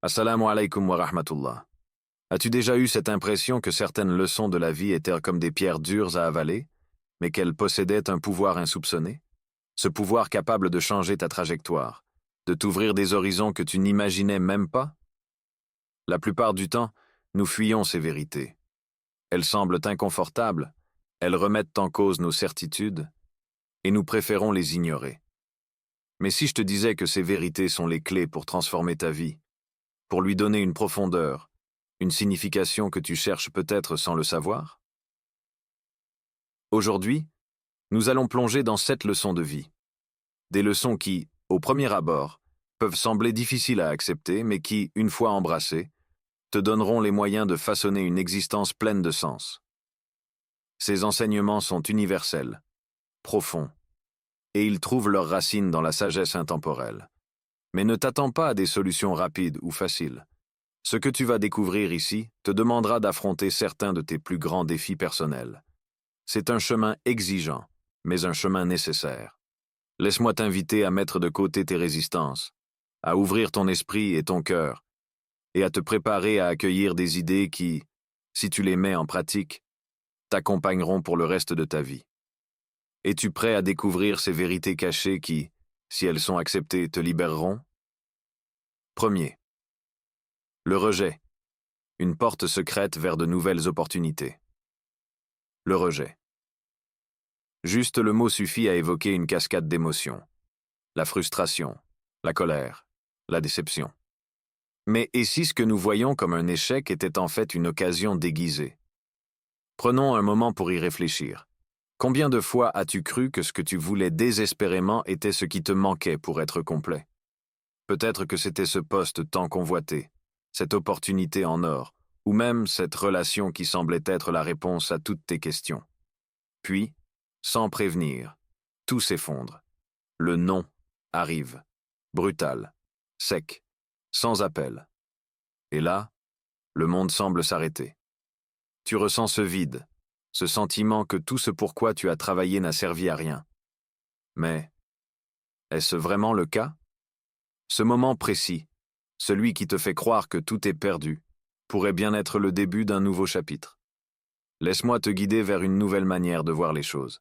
Assalamu alaikum wa rahmatullah. As-tu déjà eu cette impression que certaines leçons de la vie étaient comme des pierres dures à avaler, mais qu'elles possédaient un pouvoir insoupçonné? Ce pouvoir capable de changer ta trajectoire, de t'ouvrir des horizons que tu n'imaginais même pas? La plupart du temps, nous fuyons ces vérités. Elles semblent inconfortables, elles remettent en cause nos certitudes, et nous préférons les ignorer. Mais si je te disais que ces vérités sont les clés pour transformer ta vie, pour lui donner une profondeur, une signification que tu cherches peut-être sans le savoir? Aujourd'hui, nous allons plonger dans 7 leçons de vie. Des leçons qui, au premier abord, peuvent sembler difficiles à accepter, mais qui, une fois embrassées, te donneront les moyens de façonner une existence pleine de sens. Ces enseignements sont universels, profonds, et ils trouvent leurs racines dans la sagesse intemporelle. Mais ne t'attends pas à des solutions rapides ou faciles. Ce que tu vas découvrir ici te demandera d'affronter certains de tes plus grands défis personnels. C'est un chemin exigeant, mais un chemin nécessaire. Laisse-moi t'inviter à mettre de côté tes résistances, à ouvrir ton esprit et ton cœur, et à te préparer à accueillir des idées qui, si tu les mets en pratique, t'accompagneront pour le reste de ta vie. Es-tu prêt à découvrir ces vérités cachées qui, si elles sont acceptées, te libéreront? Premier. Le rejet. Une porte secrète vers de nouvelles opportunités. Le rejet. Juste le mot suffit à évoquer une cascade d'émotions. La frustration, la colère, la déception. Mais et si ce que nous voyons comme un échec était en fait une occasion déguisée? Prenons un moment pour y réfléchir. Combien de fois as-tu cru que ce que tu voulais désespérément était ce qui te manquait pour être complet? Peut-être que c'était ce poste tant convoité, cette opportunité en or, ou même cette relation qui semblait être la réponse à toutes tes questions. Puis, sans prévenir, tout s'effondre. Le non arrive, brutal, sec, sans appel. Et là, le monde semble s'arrêter. Tu ressens ce vide, ce sentiment que tout ce pourquoi tu as travaillé n'a servi à rien. Mais, est-ce vraiment le cas? Ce moment précis, celui qui te fait croire que tout est perdu, pourrait bien être le début d'un nouveau chapitre. Laisse-moi te guider vers une nouvelle manière de voir les choses.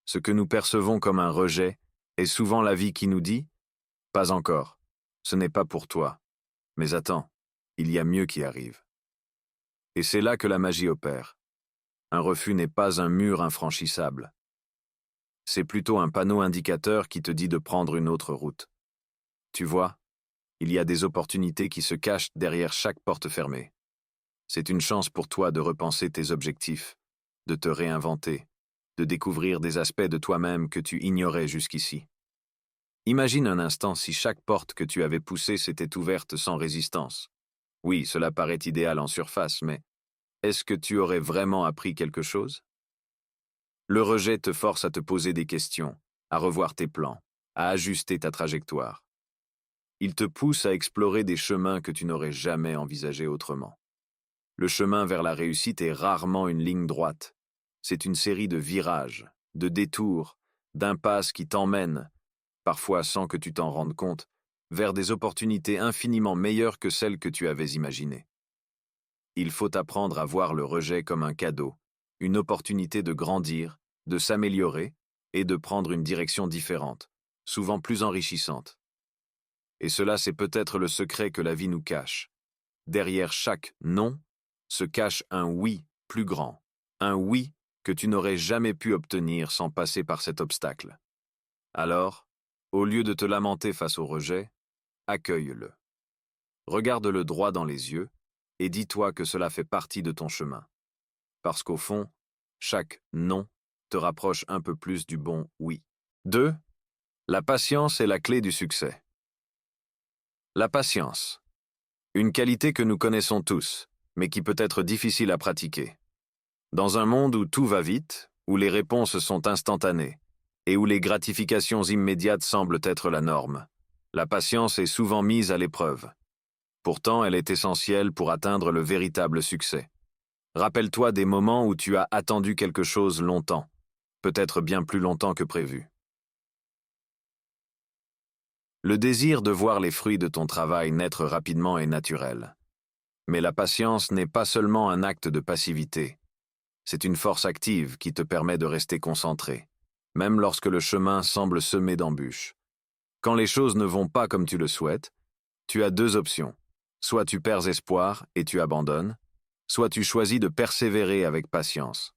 Ce que nous percevons comme un rejet est souvent la vie qui nous dit « Pas encore, ce n'est pas pour toi, mais attends, il y a mieux qui arrive. » Et c'est là que la magie opère. Un refus n'est pas un mur infranchissable. C'est plutôt un panneau indicateur qui te dit de prendre une autre route. Tu vois, il y a des opportunités qui se cachent derrière chaque porte fermée. C'est une chance pour toi de repenser tes objectifs, de te réinventer, de découvrir des aspects de toi-même que tu ignorais jusqu'ici. Imagine un instant si chaque porte que tu avais poussée s'était ouverte sans résistance. Oui, cela paraît idéal en surface, mais est-ce que tu aurais vraiment appris quelque chose? Le rejet te force à te poser des questions, à revoir tes plans, à ajuster ta trajectoire. Il te pousse à explorer des chemins que tu n'aurais jamais envisagés autrement. Le chemin vers la réussite est rarement une ligne droite. C'est une série de virages, de détours, d'impasses qui t'emmènent, parfois sans que tu t'en rendes compte, vers des opportunités infiniment meilleures que celles que tu avais imaginées. Il faut apprendre à voir le rejet comme un cadeau, une opportunité de grandir, de s'améliorer et de prendre une direction différente, souvent plus enrichissante. Et cela, c'est peut-être le secret que la vie nous cache. Derrière chaque non se cache un oui plus grand, un oui que tu n'aurais jamais pu obtenir sans passer par cet obstacle. Alors, au lieu de te lamenter face au rejet, accueille-le. Regarde-le droit dans les yeux et dis-toi que cela fait partie de ton chemin. Parce qu'au fond, chaque non te rapproche un peu plus du bon oui. 2. La patience est la clé du succès. La patience. Une qualité que nous connaissons tous, mais qui peut être difficile à pratiquer. Dans un monde où tout va vite, où les réponses sont instantanées, et où les gratifications immédiates semblent être la norme, la patience est souvent mise à l'épreuve. Pourtant, elle est essentielle pour atteindre le véritable succès. Rappelle-toi des moments où tu as attendu quelque chose longtemps, peut-être bien plus longtemps que prévu. Le désir de voir les fruits de ton travail naître rapidement est naturel. Mais la patience n'est pas seulement un acte de passivité. C'est une force active qui te permet de rester concentré, même lorsque le chemin semble semé d'embûches. Quand les choses ne vont pas comme tu le souhaites, tu as deux options. Soit tu perds espoir et tu abandonnes, soit tu choisis de persévérer avec patience.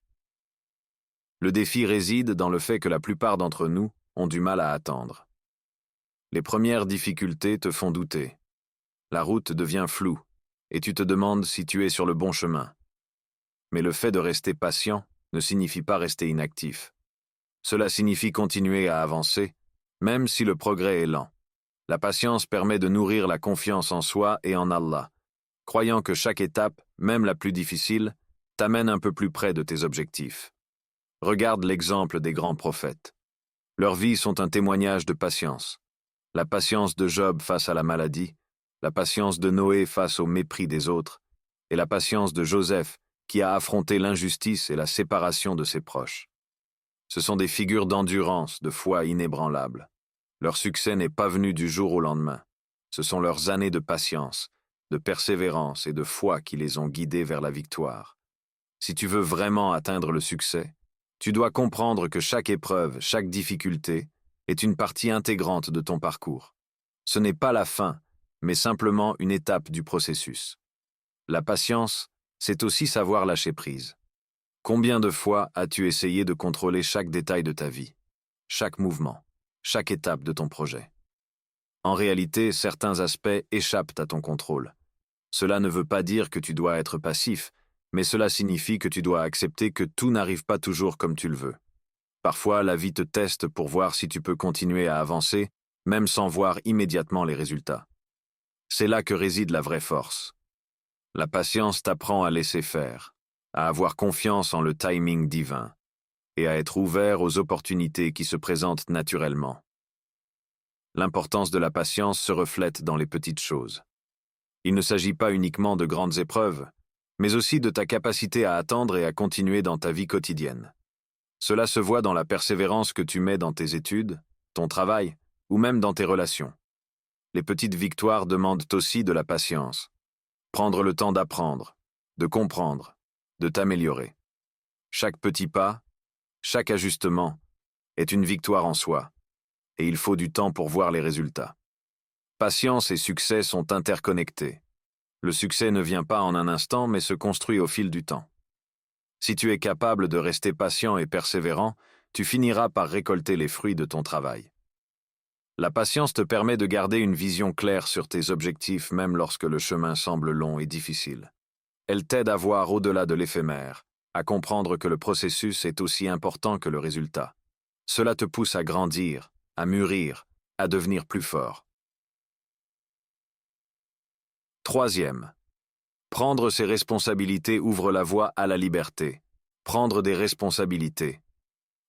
Le défi réside dans le fait que la plupart d'entre nous ont du mal à attendre. Les premières difficultés te font douter. La route devient floue, et tu te demandes si tu es sur le bon chemin. Mais le fait de rester patient ne signifie pas rester inactif. Cela signifie continuer à avancer, même si le progrès est lent. La patience permet de nourrir la confiance en soi et en Allah, croyant que chaque étape, même la plus difficile, t'amène un peu plus près de tes objectifs. Regarde l'exemple des grands prophètes. Leurs vies sont un témoignage de patience. La patience de Job face à la maladie, la patience de Noé face au mépris des autres, et la patience de Joseph qui a affronté l'injustice et la séparation de ses proches. Ce sont des figures d'endurance, de foi inébranlables. Leur succès n'est pas venu du jour au lendemain. Ce sont leurs années de patience, de persévérance et de foi qui les ont guidés vers la victoire. Si tu veux vraiment atteindre le succès, tu dois comprendre que chaque épreuve, chaque difficulté, est une partie intégrante de ton parcours. Ce n'est pas la fin, mais simplement une étape du processus. La patience, c'est aussi savoir lâcher prise. Combien de fois as-tu essayé de contrôler chaque détail de ta vie, chaque mouvement, chaque étape de ton projet? En réalité, certains aspects échappent à ton contrôle. Cela ne veut pas dire que tu dois être passif, mais cela signifie que tu dois accepter que tout n'arrive pas toujours comme tu le veux. Parfois, la vie te teste pour voir si tu peux continuer à avancer, même sans voir immédiatement les résultats. C'est là que réside la vraie force. La patience t'apprend à laisser faire, à avoir confiance en le timing divin, et à être ouvert aux opportunités qui se présentent naturellement. L'importance de la patience se reflète dans les petites choses. Il ne s'agit pas uniquement de grandes épreuves, mais aussi de ta capacité à attendre et à continuer dans ta vie quotidienne. Cela se voit dans la persévérance que tu mets dans tes études, ton travail, ou même dans tes relations. Les petites victoires demandent aussi de la patience. Prendre le temps d'apprendre, de comprendre, de t'améliorer. Chaque petit pas, chaque ajustement, est une victoire en soi, et il faut du temps pour voir les résultats. Patience et succès sont interconnectés. Le succès ne vient pas en un instant, mais se construit au fil du temps. Si tu es capable de rester patient et persévérant, tu finiras par récolter les fruits de ton travail. La patience te permet de garder une vision claire sur tes objectifs même lorsque le chemin semble long et difficile. Elle t'aide à voir au-delà de l'éphémère, à comprendre que le processus est aussi important que le résultat. Cela te pousse à grandir, à mûrir, à devenir plus fort. Troisième. Prendre ses responsabilités ouvre la voie à la liberté. Prendre des responsabilités.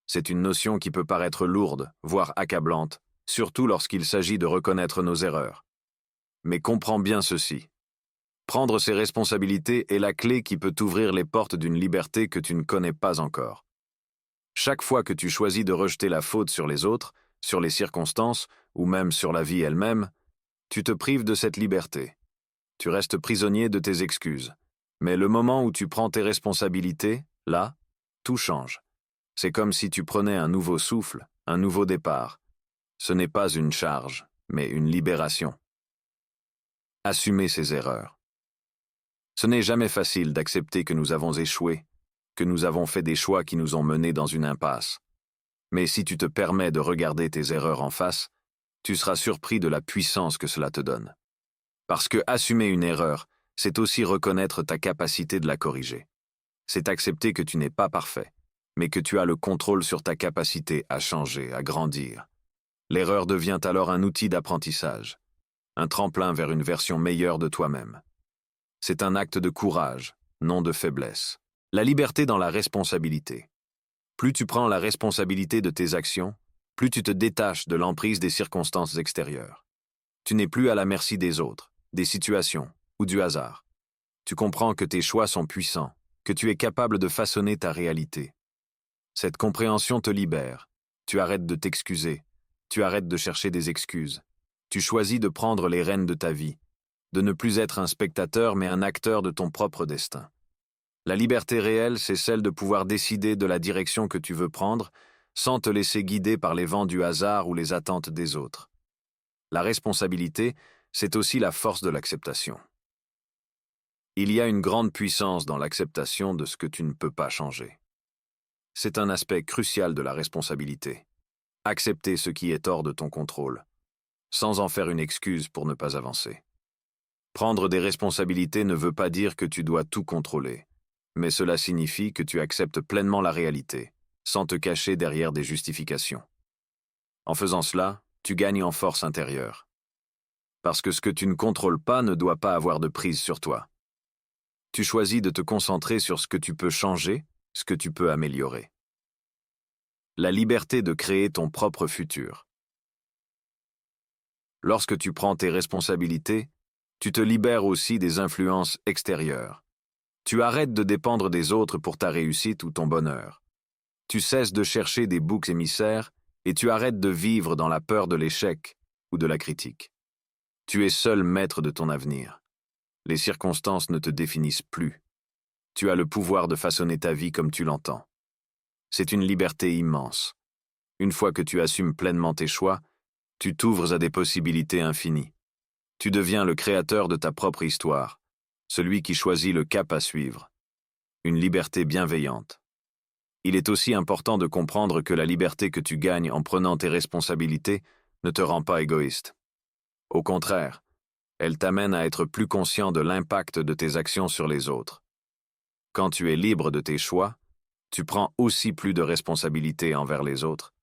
C'est une notion qui peut paraître lourde, voire accablante, surtout lorsqu'il s'agit de reconnaître nos erreurs. Mais comprends bien ceci. Prendre ses responsabilités est la clé qui peut t'ouvrir les portes d'une liberté que tu ne connais pas encore. Chaque fois que tu choisis de rejeter la faute sur les autres, sur les circonstances, ou même sur la vie elle-même, tu te prives de cette liberté. Tu restes prisonnier de tes excuses. Mais le moment où tu prends tes responsabilités, là, tout change. C'est comme si tu prenais un nouveau souffle, un nouveau départ. Ce n'est pas une charge, mais une libération. Assumer ses erreurs. Ce n'est jamais facile d'accepter que nous avons échoué, que nous avons fait des choix qui nous ont menés dans une impasse. Mais si tu te permets de regarder tes erreurs en face, tu seras surpris de la puissance que cela te donne. Parce que assumer une erreur, c'est aussi reconnaître ta capacité de la corriger. C'est accepter que tu n'es pas parfait, mais que tu as le contrôle sur ta capacité à changer, à grandir. L'erreur devient alors un outil d'apprentissage, un tremplin vers une version meilleure de toi-même. C'est un acte de courage, non de faiblesse. La liberté dans la responsabilité. Plus tu prends la responsabilité de tes actions, plus tu te détaches de l'emprise des circonstances extérieures. Tu n'es plus à la merci des autres, des situations ou du hasard. Tu comprends que tes choix sont puissants, que tu es capable de façonner ta réalité. Cette compréhension te libère. Tu arrêtes de t'excuser. Tu arrêtes de chercher des excuses. Tu choisis de prendre les rênes de ta vie, de ne plus être un spectateur mais un acteur de ton propre destin. La liberté réelle, c'est celle de pouvoir décider de la direction que tu veux prendre sans te laisser guider par les vents du hasard ou les attentes des autres. La responsabilité, c'est aussi la force de l'acceptation. Il y a une grande puissance dans l'acceptation de ce que tu ne peux pas changer. C'est un aspect crucial de la responsabilité. Accepter ce qui est hors de ton contrôle, sans en faire une excuse pour ne pas avancer. Prendre des responsabilités ne veut pas dire que tu dois tout contrôler, mais cela signifie que tu acceptes pleinement la réalité, sans te cacher derrière des justifications. En faisant cela, tu gagnes en force intérieure. Parce que ce que tu ne contrôles pas ne doit pas avoir de prise sur toi. Tu choisis de te concentrer sur ce que tu peux changer, ce que tu peux améliorer. La liberté de créer ton propre futur. Lorsque tu prends tes responsabilités, tu te libères aussi des influences extérieures. Tu arrêtes de dépendre des autres pour ta réussite ou ton bonheur. Tu cesses de chercher des boucs émissaires et tu arrêtes de vivre dans la peur de l'échec ou de la critique. Tu es seul maître de ton avenir. Les circonstances ne te définissent plus. Tu as le pouvoir de façonner ta vie comme tu l'entends. C'est une liberté immense. Une fois que tu assumes pleinement tes choix, tu t'ouvres à des possibilités infinies. Tu deviens le créateur de ta propre histoire, celui qui choisit le cap à suivre. Une liberté bienveillante. Il est aussi important de comprendre que la liberté que tu gagnes en prenant tes responsabilités ne te rend pas égoïste. Au contraire, elle t'amène à être plus conscient de l'impact de tes actions sur les autres. Quand tu es libre de tes choix, tu prends aussi plus de responsabilités envers les autres,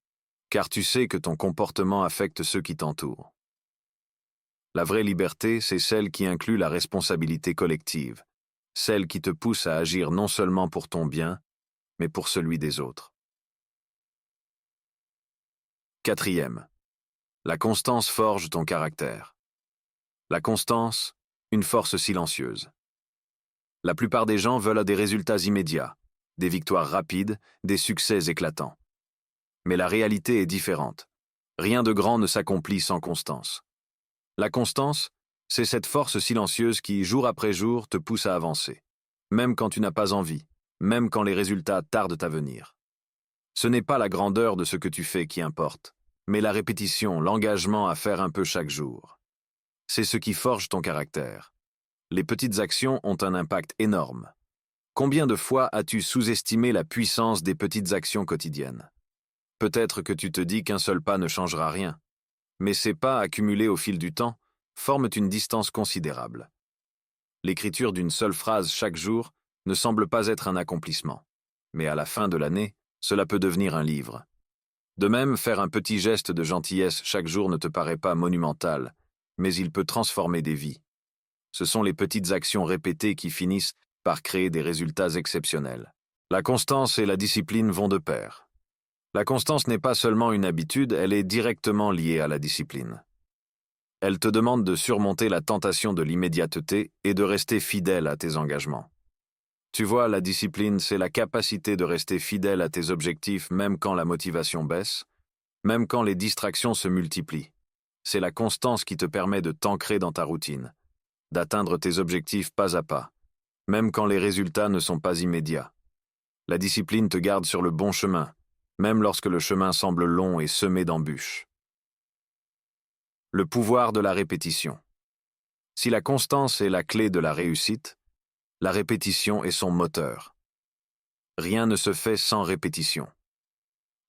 car tu sais que ton comportement affecte ceux qui t'entourent. La vraie liberté, c'est celle qui inclut la responsabilité collective, celle qui te pousse à agir non seulement pour ton bien, mais pour celui des autres. 4. La constance forge ton caractère. La constance, une force silencieuse. La plupart des gens veulent des résultats immédiats, des victoires rapides, des succès éclatants. Mais la réalité est différente. Rien de grand ne s'accomplit sans constance. La constance, c'est cette force silencieuse qui, jour après jour, te pousse à avancer, même quand tu n'as pas envie, même quand les résultats tardent à venir. Ce n'est pas la grandeur de ce que tu fais qui importe, mais la répétition, l'engagement à faire un peu chaque jour. C'est ce qui forge ton caractère. Les petites actions ont un impact énorme. Combien de fois as-tu sous-estimé la puissance des petites actions quotidiennes? Peut-être que tu te dis qu'un seul pas ne changera rien, mais ces pas accumulés au fil du temps forment une distance considérable. L'écriture d'une seule phrase chaque jour ne semble pas être un accomplissement, mais à la fin de l'année, cela peut devenir un livre. De même, faire un petit geste de gentillesse chaque jour ne te paraît pas monumental, mais il peut transformer des vies. Ce sont les petites actions répétées qui finissent par créer des résultats exceptionnels. La constance et la discipline vont de pair. La constance n'est pas seulement une habitude, elle est directement liée à la discipline. Elle te demande de surmonter la tentation de l'immédiateté et de rester fidèle à tes engagements. Tu vois, la discipline, c'est la capacité de rester fidèle à tes objectifs même quand la motivation baisse, même quand les distractions se multiplient. C'est la constance qui te permet de t'ancrer dans ta routine, d'atteindre tes objectifs pas à pas, même quand les résultats ne sont pas immédiats. La discipline te garde sur le bon chemin, même lorsque le chemin semble long et semé d'embûches. Le pouvoir de la répétition. Si la constance est la clé de la réussite, la répétition est son moteur. Rien ne se fait sans répétition.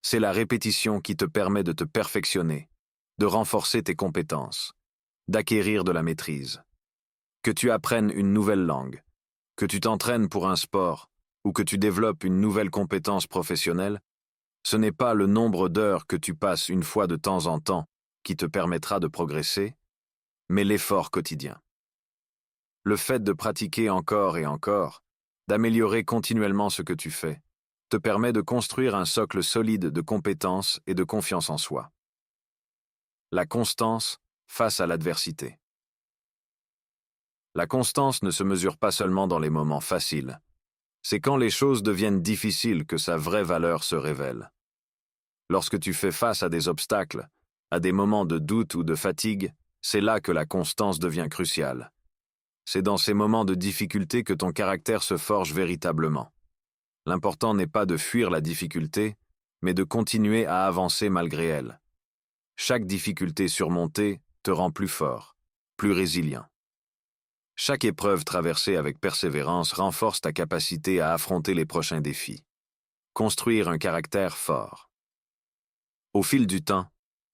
C'est la répétition qui te permet de te perfectionner, de renforcer tes compétences, d'acquérir de la maîtrise. Que tu apprennes une nouvelle langue, que tu t'entraînes pour un sport ou que tu développes une nouvelle compétence professionnelle, ce n'est pas le nombre d'heures que tu passes une fois de temps en temps qui te permettra de progresser, mais l'effort quotidien. Le fait de pratiquer encore et encore, d'améliorer continuellement ce que tu fais, te permet de construire un socle solide de compétences et de confiance en soi. La constance face à l'adversité. La constance ne se mesure pas seulement dans les moments faciles. C'est quand les choses deviennent difficiles que sa vraie valeur se révèle. Lorsque tu fais face à des obstacles, à des moments de doute ou de fatigue, C'est là que la constance devient cruciale. C'est dans ces moments de difficulté que ton caractère se forge véritablement. L'important n'est pas de fuir la difficulté, mais de continuer à avancer malgré elle. Chaque difficulté surmontée te rend plus fort, plus résilient. Chaque épreuve traversée avec persévérance renforce ta capacité à affronter les prochains défis. Construire un caractère fort. Au fil du temps,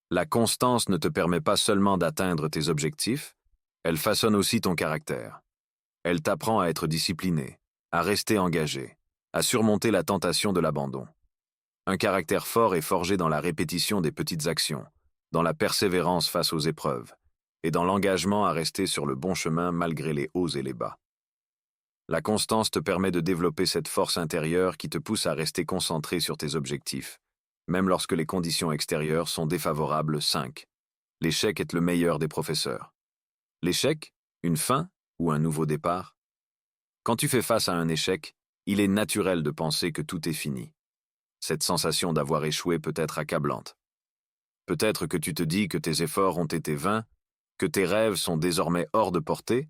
la constance ne te permet pas seulement d'atteindre tes objectifs, elle façonne aussi ton caractère. Elle t'apprend à être discipliné, à rester engagé, à surmonter la tentation de l'abandon. Un caractère fort est forgé dans la répétition des petites actions, dans la persévérance face aux épreuves, et dans l'engagement à rester sur le bon chemin malgré les hauts et les bas. La constance te permet de développer cette force intérieure qui te pousse à rester concentré sur tes objectifs, même lorsque les conditions extérieures sont défavorables. 5. L'échec est le meilleur des professeurs. L'échec, une fin ou un nouveau départ? Quand tu fais face à un échec, il est naturel de penser que tout est fini. Cette sensation d'avoir échoué peut être accablante. Peut-être que tu te dis que tes efforts ont été vains, que tes rêves sont désormais hors de portée.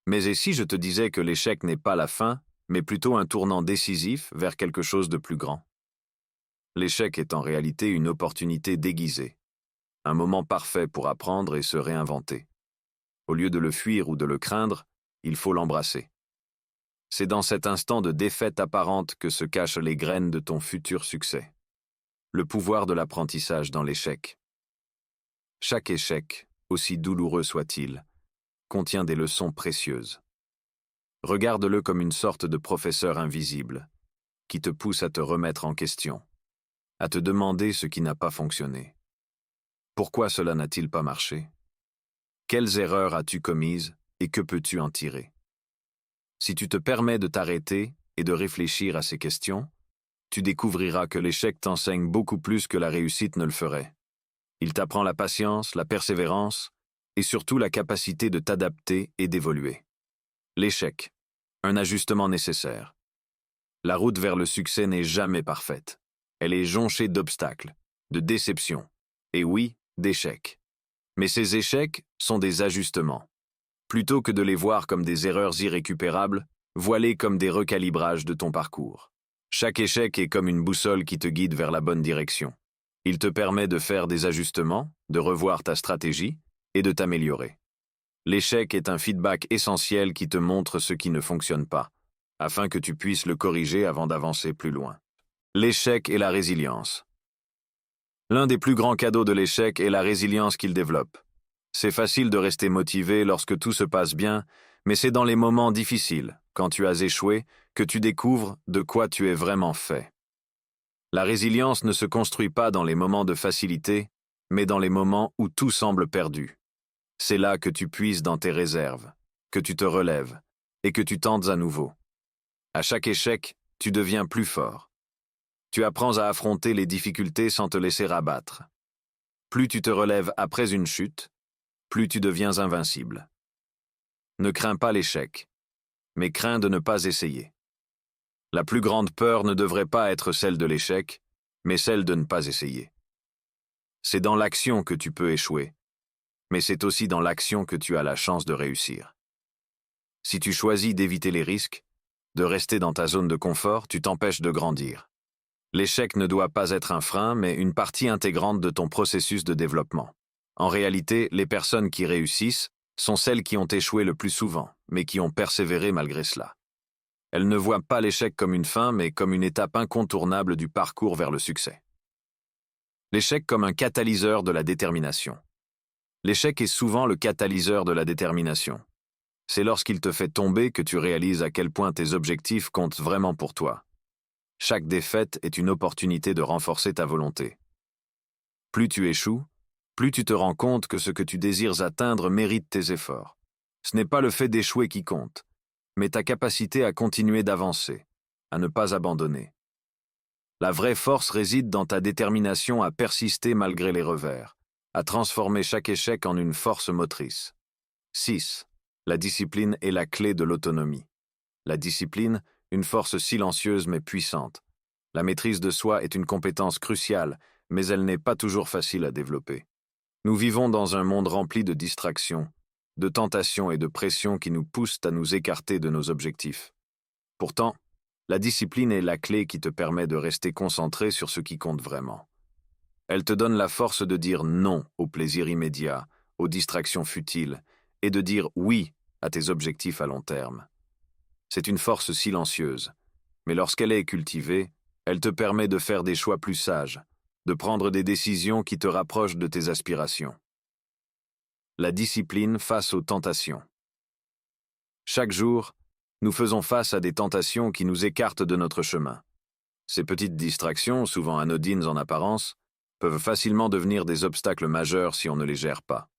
Mais et si je te disais que l'échec n'est pas la fin, mais plutôt un tournant décisif vers quelque chose de plus grand? L'échec est en réalité une opportunité déguisée, un moment parfait pour apprendre et se réinventer. Au lieu de le fuir ou de le craindre, il faut l'embrasser. C'est dans cet instant de défaite apparente que se cachent les graines de ton futur succès. Le pouvoir de l'apprentissage dans l'échec. Chaque échec, aussi douloureux soit-il, contient des leçons précieuses. Regarde-le comme une sorte de professeur invisible, qui te pousse à te remettre en question, à te demander ce qui n'a pas fonctionné. Pourquoi cela n'a-t-il pas marché? Quelles erreurs as-tu commises et que peux-tu en tirer? Si tu te permets de t'arrêter et de réfléchir à ces questions, tu découvriras que l'échec t'enseigne beaucoup plus que la réussite ne le ferait. Il t'apprend la patience, la persévérance et surtout la capacité de t'adapter et d'évoluer. L'échec, un ajustement nécessaire. La route vers le succès n'est jamais parfaite. Elle est jonchée d'obstacles, de déceptions, et oui, d'échecs. Mais ces échecs sont des ajustements. Plutôt que de les voir comme des erreurs irrécupérables, vois-les comme des recalibrages de ton parcours. Chaque échec est comme une boussole qui te guide vers la bonne direction. Il te permet de faire des ajustements, de revoir ta stratégie et de t'améliorer. L'échec est un feedback essentiel qui te montre ce qui ne fonctionne pas, afin que tu puisses le corriger avant d'avancer plus loin. L'échec et la résilience. L'un des plus grands cadeaux de l'échec est la résilience qu'il développe. C'est facile de rester motivé lorsque tout se passe bien, mais c'est dans les moments difficiles, quand tu as échoué, que tu découvres de quoi tu es vraiment fait. La résilience ne se construit pas dans les moments de facilité, mais dans les moments où tout semble perdu. C'est là que tu puises dans tes réserves, que tu te relèves, et que tu tentes à nouveau. À chaque échec, tu deviens plus fort. Tu apprends à affronter les difficultés sans te laisser abattre. Plus tu te relèves après une chute, plus tu deviens invincible. Ne crains pas l'échec, mais crains de ne pas essayer. La plus grande peur ne devrait pas être celle de l'échec, mais celle de ne pas essayer. C'est dans l'action que tu peux échouer, mais c'est aussi dans l'action que tu as la chance de réussir. Si tu choisis d'éviter les risques, de rester dans ta zone de confort, tu t'empêches de grandir. L'échec ne doit pas être un frein, mais une partie intégrante de ton processus de développement. En réalité, les personnes qui réussissent sont celles qui ont échoué le plus souvent, mais qui ont persévéré malgré cela. Elles ne voient pas l'échec comme une fin, mais comme une étape incontournable du parcours vers le succès. L'échec comme un catalyseur de la détermination. L'échec est souvent le catalyseur de la détermination. C'est lorsqu'il te fait tomber que tu réalises à quel point tes objectifs comptent vraiment pour toi. Chaque défaite est une opportunité de renforcer ta volonté. Plus tu échoues, plus tu te rends compte que ce que tu désires atteindre mérite tes efforts. Ce n'est pas le fait d'échouer qui compte, mais ta capacité à continuer d'avancer, à ne pas abandonner. La vraie force réside dans ta détermination à persister malgré les revers, à transformer chaque échec en une force motrice. 6. La discipline est la clé de l'autonomie. La discipline, une force silencieuse mais puissante. La maîtrise de soi est une compétence cruciale, mais elle n'est pas toujours facile à développer. Nous vivons dans un monde rempli de distractions, de tentations et de pressions qui nous poussent à nous écarter de nos objectifs. Pourtant, la discipline est la clé qui te permet de rester concentré sur ce qui compte vraiment. Elle te donne la force de dire non aux plaisirs immédiats, aux distractions futiles, et de dire oui à tes objectifs à long terme. C'est une force silencieuse, mais lorsqu'elle est cultivée, elle te permet de faire des choix plus sages, de prendre des décisions qui te rapprochent de tes aspirations. La discipline face aux tentations. Chaque jour, nous faisons face à des tentations qui nous écartent de notre chemin. Ces petites distractions, souvent anodines en apparence, peuvent facilement devenir des obstacles majeurs si on ne les gère pas.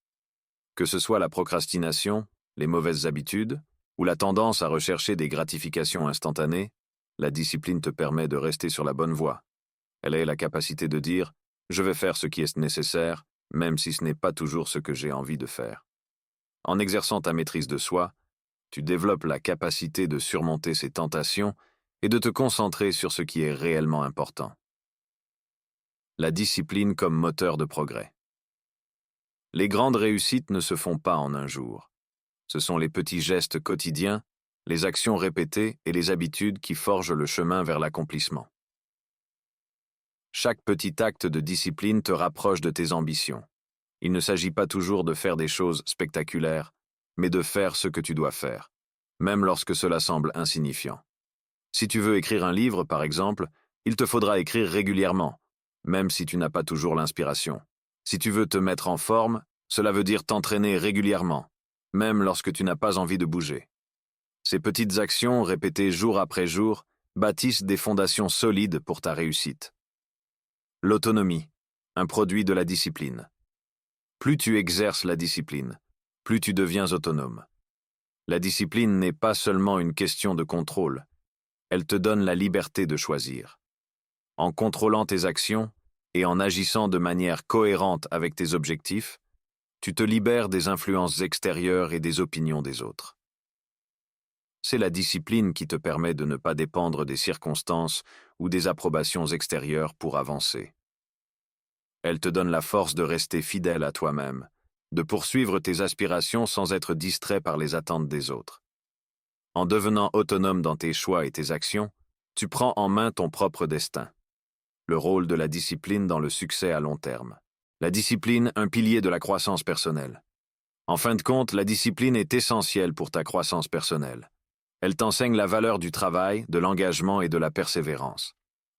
Que ce soit la procrastination, les mauvaises habitudes, ou la tendance à rechercher des gratifications instantanées, la discipline te permet de rester sur la bonne voie. Elle a la capacité de dire « je vais faire ce qui est nécessaire », même si ce n'est pas toujours ce que j'ai envie de faire. En exerçant ta maîtrise de soi, tu développes la capacité de surmonter ces tentations et de te concentrer sur ce qui est réellement important. La discipline comme moteur de progrès. Les grandes réussites ne se font pas en un jour. Ce sont les petits gestes quotidiens, les actions répétées et les habitudes qui forgent le chemin vers l'accomplissement. Chaque petit acte de discipline te rapproche de tes ambitions. Il ne s'agit pas toujours de faire des choses spectaculaires, mais de faire ce que tu dois faire, même lorsque cela semble insignifiant. Si tu veux écrire un livre, par exemple, il te faudra écrire régulièrement, même si tu n'as pas toujours l'inspiration. Si tu veux te mettre en forme, cela veut dire t'entraîner régulièrement, même lorsque tu n'as pas envie de bouger. Ces petites actions, répétées jour après jour, bâtissent des fondations solides pour ta réussite. L'autonomie, un produit de la discipline. Plus tu exerces la discipline, plus tu deviens autonome. La discipline n'est pas seulement une question de contrôle, elle te donne la liberté de choisir. En contrôlant tes actions et en agissant de manière cohérente avec tes objectifs, tu te libères des influences extérieures et des opinions des autres. C'est la discipline qui te permet de ne pas dépendre des circonstances ou des approbations extérieures pour avancer. Elle te donne la force de rester fidèle à toi-même, de poursuivre tes aspirations sans être distrait par les attentes des autres. En devenant autonome dans tes choix et tes actions, tu prends en main ton propre destin. Le rôle de la discipline dans le succès à long terme. La discipline, un pilier de la croissance personnelle. En fin de compte, la discipline est essentielle pour ta croissance personnelle. Elle t'enseigne la valeur du travail, de l'engagement et de la persévérance.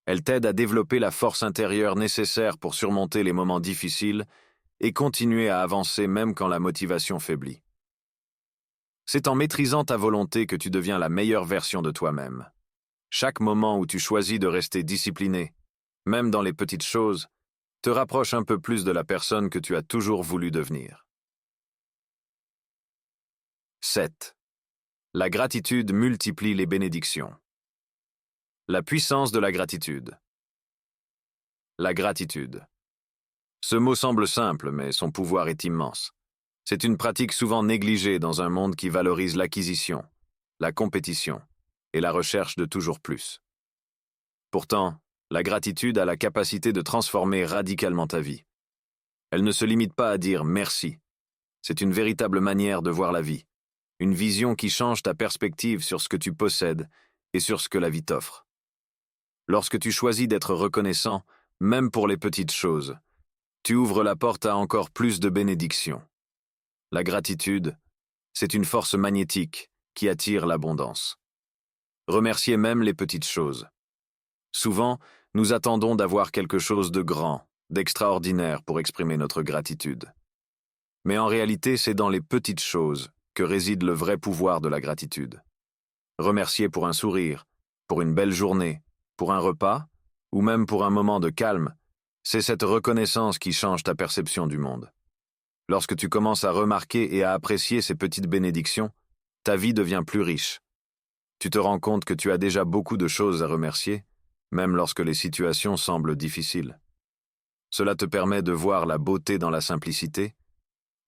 Elle t'aide à développer la force intérieure nécessaire pour surmonter les moments difficiles et continuer à avancer même quand la motivation faiblit. C'est en maîtrisant ta volonté que tu deviens la meilleure version de toi-même. Chaque moment où tu choisis de rester discipliné, même dans les petites choses, te rapproche un peu plus de la personne que tu as toujours voulu devenir. 7. La gratitude multiplie les bénédictions. La puissance de la gratitude. La gratitude. Ce mot semble simple, mais son pouvoir est immense. C'est une pratique souvent négligée dans un monde qui valorise l'acquisition, la compétition et la recherche de toujours plus. Pourtant, la gratitude a la capacité de transformer radicalement ta vie. Elle ne se limite pas à dire « merci ». C'est une véritable manière de voir la vie, une vision qui change ta perspective sur ce que tu possèdes et sur ce que la vie t'offre. Lorsque tu choisis d'être reconnaissant, même pour les petites choses, tu ouvres la porte à encore plus de bénédictions. La gratitude, c'est une force magnétique qui attire l'abondance. Remerciez même les petites choses. Souvent, nous attendons d'avoir quelque chose de grand, d'extraordinaire pour exprimer notre gratitude. Mais en réalité, c'est dans les petites choses que réside le vrai pouvoir de la gratitude. Remercier pour un sourire, pour une belle journée, pour un repas, ou même pour un moment de calme, c'est cette reconnaissance qui change ta perception du monde. Lorsque tu commences à remarquer et à apprécier ces petites bénédictions, ta vie devient plus riche. Tu te rends compte que tu as déjà beaucoup de choses à remercier, même lorsque les situations semblent difficiles. Cela te permet de voir la beauté dans la simplicité,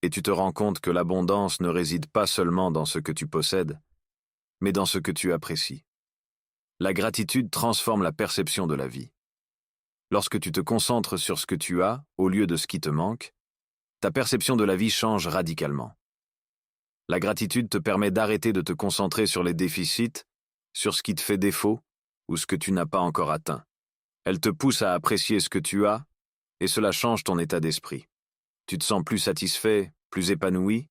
et tu te rends compte que l'abondance ne réside pas seulement dans ce que tu possèdes, mais dans ce que tu apprécies. La gratitude transforme la perception de la vie. Lorsque tu te concentres sur ce que tu as, au lieu de ce qui te manque, ta perception de la vie change radicalement. La gratitude te permet d'arrêter de te concentrer sur les déficits, sur ce qui te fait défaut ou ce que tu n'as pas encore atteint. Elle te pousse à apprécier ce que tu as, et cela change ton état d'esprit. Tu te sens plus satisfait, plus épanoui,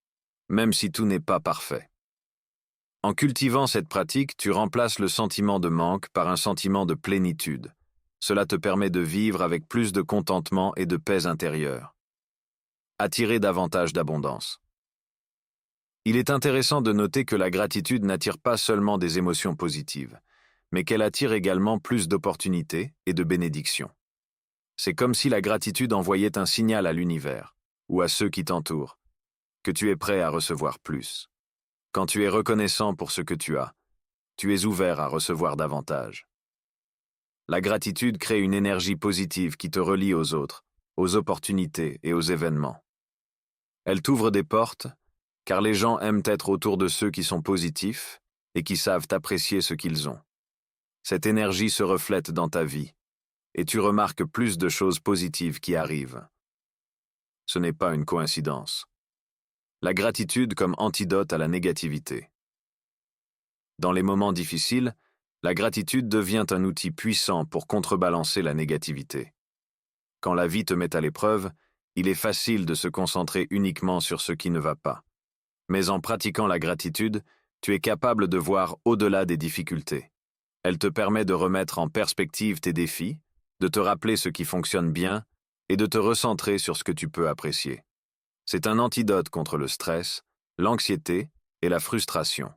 même si tout n'est pas parfait. En cultivant cette pratique, tu remplaces le sentiment de manque par un sentiment de plénitude. Cela te permet de vivre avec plus de contentement et de paix intérieure. Attirer davantage d'abondance. Il est intéressant de noter que la gratitude n'attire pas seulement des émotions positives, mais qu'elle attire également plus d'opportunités et de bénédictions. C'est comme si la gratitude envoyait un signal à l'univers, ou à ceux qui t'entourent, que tu es prêt à recevoir plus. Quand tu es reconnaissant pour ce que tu as, tu es ouvert à recevoir davantage. La gratitude crée une énergie positive qui te relie aux autres, aux opportunités et aux événements. Elle t'ouvre des portes, car les gens aiment être autour de ceux qui sont positifs et qui savent apprécier ce qu'ils ont. Cette énergie se reflète dans ta vie, et tu remarques plus de choses positives qui arrivent. Ce n'est pas une coïncidence. La gratitude comme antidote à la négativité. Dans les moments difficiles, la gratitude devient un outil puissant pour contrebalancer la négativité. Quand la vie te met à l'épreuve, il est facile de se concentrer uniquement sur ce qui ne va pas. Mais en pratiquant la gratitude, tu es capable de voir au-delà des difficultés. Elle te permet de remettre en perspective tes défis, de te rappeler ce qui fonctionne bien et de te recentrer sur ce que tu peux apprécier. C'est un antidote contre le stress, l'anxiété et la frustration.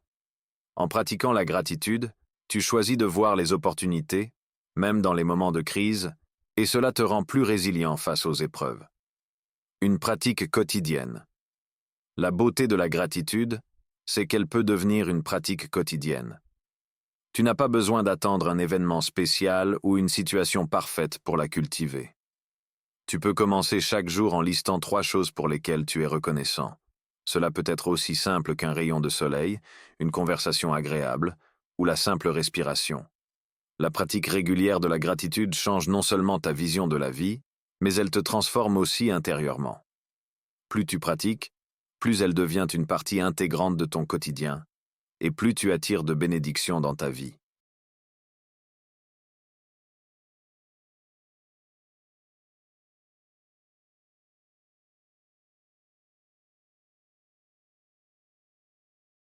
En pratiquant la gratitude, tu choisis de voir les opportunités, même dans les moments de crise, et cela te rend plus résilient face aux épreuves. Une pratique quotidienne. La beauté de la gratitude, c'est qu'elle peut devenir une pratique quotidienne. Tu n'as pas besoin d'attendre un événement spécial ou une situation parfaite pour la cultiver. Tu peux commencer chaque jour en listant 3 choses pour lesquelles tu es reconnaissant. Cela peut être aussi simple qu'un rayon de soleil, une conversation agréable ou la simple respiration. La pratique régulière de la gratitude change non seulement ta vision de la vie, mais elle te transforme aussi intérieurement. Plus tu pratiques, plus elle devient une partie intégrante de ton quotidien, et plus tu attires de bénédictions dans ta vie.